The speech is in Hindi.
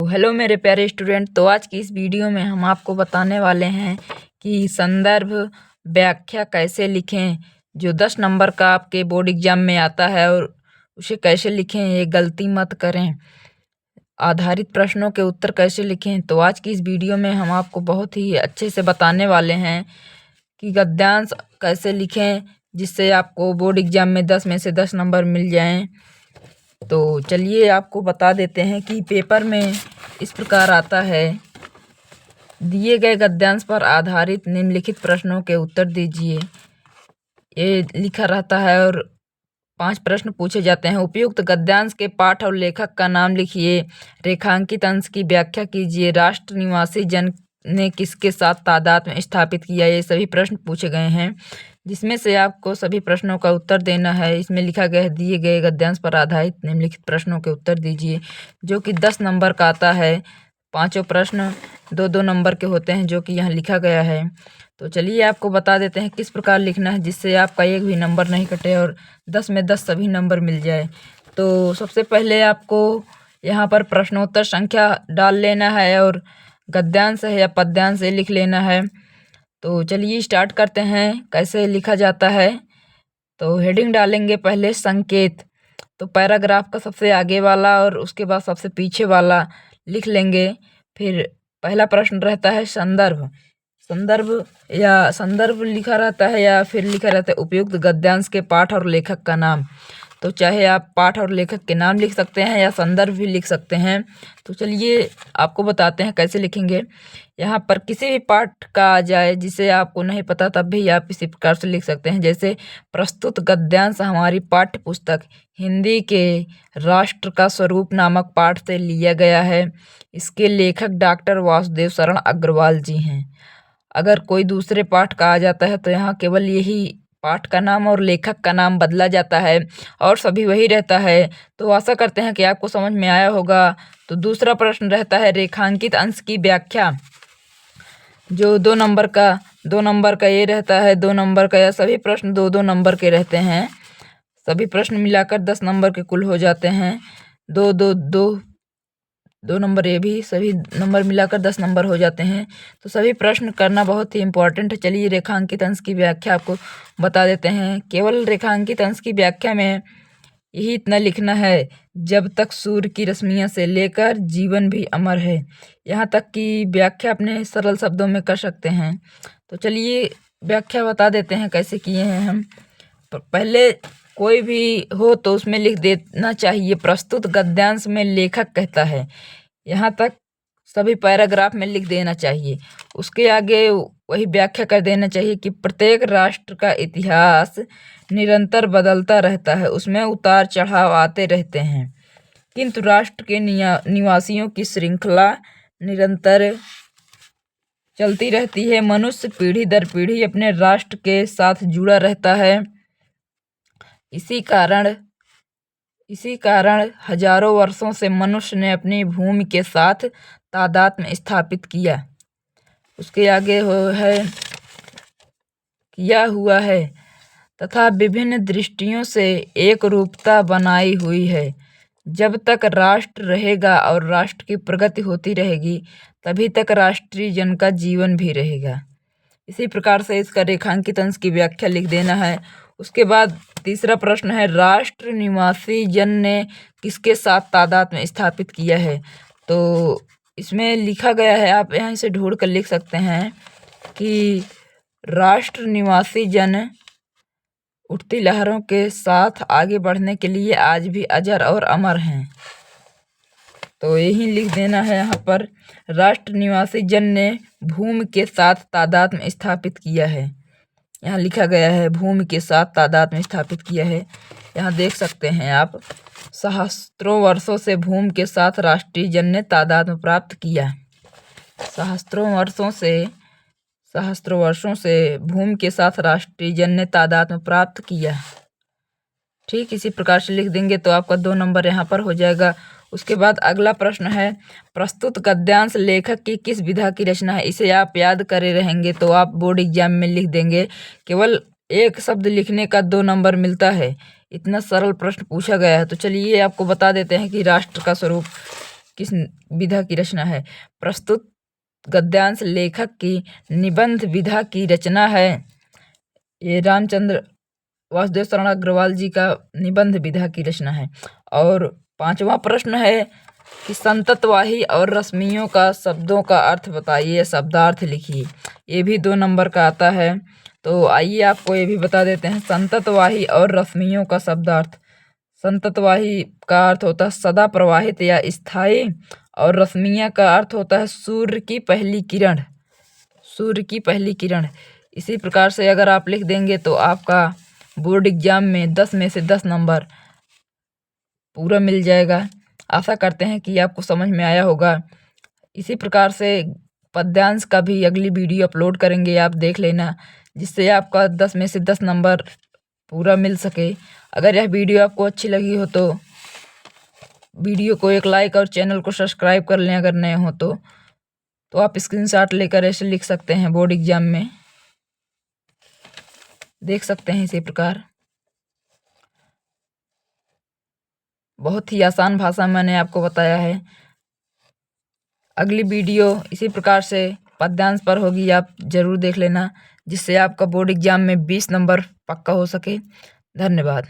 तो हेलो मेरे प्यारे स्टूडेंट। तो आज की इस वीडियो में हम आपको बताने वाले हैं कि संदर्भ व्याख्या कैसे लिखें, जो 10 नंबर का आपके बोर्ड एग्जाम में आता है, और उसे कैसे लिखें, ये गलती मत करें। आधारित प्रश्नों के उत्तर कैसे लिखें, तो आज की इस वीडियो में हम आपको बहुत ही अच्छे से बताने वाले हैं कि गद्यांश कैसे लिखें जिससे आपको बोर्ड एग्जाम में 10 में से 10 नंबर मिल जाएं। तो चलिए आपको बता देते हैं कि पेपर में इस प्रकार आता है, दिए गए गद्यांश पर आधारित निम्नलिखित प्रश्नों के उत्तर दीजिए। ये लिखा रहता है और 5 प्रश्न पूछे जाते हैं। उपयुक्त गद्यांश के पाठ और लेखक का नाम लिखिए। रेखांकित अंश की व्याख्या कीजिए। राष्ट्र निवासी जन ने किसके साथ तादाद में स्थापित किया। ये सभी प्रश्न पूछे गए हैं, जिसमें से आपको सभी प्रश्नों का उत्तर देना है। इसमें लिखा गया है, दिए गए गद्यांश पर आधारित निम्नलिखित प्रश्नों के उत्तर दीजिए, जो कि 10 नंबर का आता है। पांचों प्रश्न 2-2 नंबर के होते हैं, जो कि यहाँ लिखा गया है। तो चलिए आपको बता देते हैं किस प्रकार लिखना है जिससे आपका एक भी नंबर नहीं कटे और 10 में 10 सभी नंबर मिल जाए। तो सबसे पहले आपको यहाँ पर प्रश्नोत्तर संख्या डाल लेना है और गद्यांश है या पद्यांश से लिख लेना है। तो चलिए स्टार्ट करते हैं कैसे लिखा जाता है। तो हेडिंग डालेंगे पहले संकेत, तो पैराग्राफ का सबसे आगे वाला और उसके बाद सबसे पीछे वाला लिख लेंगे। फिर पहला प्रश्न रहता है संदर्भ। संदर्भ लिखा रहता है या फिर लिखा रहता है उपयुक्त गद्यांश के पाठ और लेखक का नाम। तो चाहे आप पाठ और लेखक के नाम लिख सकते हैं या संदर्भ भी लिख सकते हैं। तो चलिए आपको बताते हैं कैसे लिखेंगे। यहाँ पर किसी भी पाठ का आ जाए जिसे आपको नहीं पता, तब भी आप इसी प्रकार से लिख सकते हैं। जैसे प्रस्तुत गद्यांश हमारी पाठ्य पुस्तक हिंदी के राष्ट्र का स्वरूप नामक पाठ से लिया गया है। इसके लेखक डॉक्टर वासुदेव शरण अग्रवाल जी हैं। अगर कोई दूसरे पाठ का आ जाता है तो यहाँ केवल यही पाठ का नाम और लेखक का नाम बदला जाता है और सभी वही रहता है। तो आशा करते हैं कि आपको समझ में आया होगा। तो दूसरा प्रश्न रहता है रेखांकित अंश की व्याख्या, जो 2 नंबर का ये रहता है। 2 नंबर का, या सभी प्रश्न 2-2 नंबर के रहते हैं। सभी प्रश्न मिलाकर 10 नंबर के कुल हो जाते हैं। 2 नंबर, ये भी सभी नंबर मिलाकर 10 नंबर हो जाते हैं। तो सभी प्रश्न करना बहुत ही इम्पोर्टेंट है। चलिए रेखांकित अंश की व्याख्या आपको बता देते हैं। केवल रेखांकित अंश की व्याख्या में यही इतना लिखना है, जब तक सूर्य की रश्मियों से लेकर जीवन भी अमर है। यहाँ तक की व्याख्या अपने सरल शब्दों में कर सकते हैं। तो चलिए व्याख्या बता देते हैं कैसे किए हैं हम। पहले कोई भी हो तो उसमें लिख देना चाहिए प्रस्तुत गद्यांश में लेखक कहता है। यहाँ तक सभी पैराग्राफ में लिख देना चाहिए। उसके आगे वही व्याख्या कर देना चाहिए कि प्रत्येक राष्ट्र का इतिहास निरंतर बदलता रहता है, उसमें उतार चढ़ाव आते रहते हैं, किंतु राष्ट्र के निवासियों की श्रृंखला निरंतर चलती रहती है। मनुष्य पीढ़ी दर पीढ़ी अपने राष्ट्र के साथ जुड़ा रहता है। इसी कारण हजारों वर्षों से मनुष्य ने अपनी भूमि के साथ तादात्म्य स्थापित किया। उसके आगे किया हुआ है तथा विभिन्न दृष्टियों से एक रूपता बनाई हुई है। जब तक राष्ट्र रहेगा और राष्ट्र की प्रगति होती रहेगी, तभी तक राष्ट्रीय जन का जीवन भी रहेगा। इसी प्रकार से इसका रेखांकित अंश की व्याख्या लिख देना है। उसके बाद तीसरा प्रश्न है, राष्ट्र निवासी जन ने किसके साथ तादाद में स्थापित किया है। तो इसमें लिखा गया है, आप यहाँ से ढूंढ कर लिख सकते हैं कि राष्ट्र निवासी जन उठती लहरों के साथ आगे बढ़ने के लिए आज भी अजर और अमर हैं। तो यही लिख देना है यहाँ पर, राष्ट्र निवासी जन ने भूमि के साथ तादाद में स्थापित किया है। यहाँ लिखा गया है भूमि के साथ तादाद में स्थापित किया है। यहाँ देख सकते हैं आप, सहस्त्रों वर्षों से भूमि के साथ राष्ट्रीय जन ने तादाद में प्राप्त किया। सहस्त्रों वर्षों से भूमि के साथ राष्ट्रीय जन ने तादाद में प्राप्त किया। ठीक इसी प्रकार से लिख देंगे तो आपका 2 नंबर यहाँ पर हो जाएगा। उसके बाद अगला प्रश्न है, प्रस्तुत गद्यांश लेखक की किस विधा की रचना है। इसे आप याद करे रहेंगे तो आप बोर्ड एग्जाम में लिख देंगे। केवल एक शब्द लिखने का 2 नंबर मिलता है। इतना सरल प्रश्न पूछा गया है। तो चलिए आपको बता देते हैं कि राष्ट्र का स्वरूप किस विधा की रचना है? प्रस्तुत गद्यांश लेखक की निबंध विधा की रचना है। ये रामचंद्र वासुदेव शरण अग्रवाल जी का निबंध विधा की रचना है। और 5वां प्रश्न है कि संततवाही और रश्मियों का शब्दों का अर्थ बताइए, शब्दार्थ लिखिए। ये भी 2 नंबर का आता है। तो आइए आपको ये भी बता देते हैं। संततवाही और रश्मियों का शब्दार्थ। संततवाही का अर्थ होता है सदा प्रवाहित या स्थायी, और रश्मियाँ का अर्थ होता है सूर्य की पहली किरण। सूर्य की पहली किरण। इसी प्रकार से अगर आप लिख देंगे तो आपका बोर्ड एग्जाम में 10 में से 10 नंबर पूरा मिल जाएगा। आशा करते हैं कि आपको समझ में आया होगा। इसी प्रकार से पद्यांश का भी अगली वीडियो अपलोड करेंगे, आप देख लेना, जिससे आपका 10 में से 10 नंबर पूरा मिल सके। अगर यह वीडियो आपको अच्छी लगी हो तो वीडियो को एक लाइक और चैनल को सब्सक्राइब कर लें अगर नए हो तो आप स्क्रीनशॉट लेकर ऐसे लिख सकते हैं, बोर्ड एग्जाम में देख सकते हैं। इसी प्रकार बहुत ही आसान भाषा मैंने आपको बताया है। अगली वीडियो इसी प्रकार से पद्यांश पर होगी, आप ज़रूर देख लेना, जिससे आपका बोर्ड एग्जाम में 20 नंबर पक्का हो सके। धन्यवाद।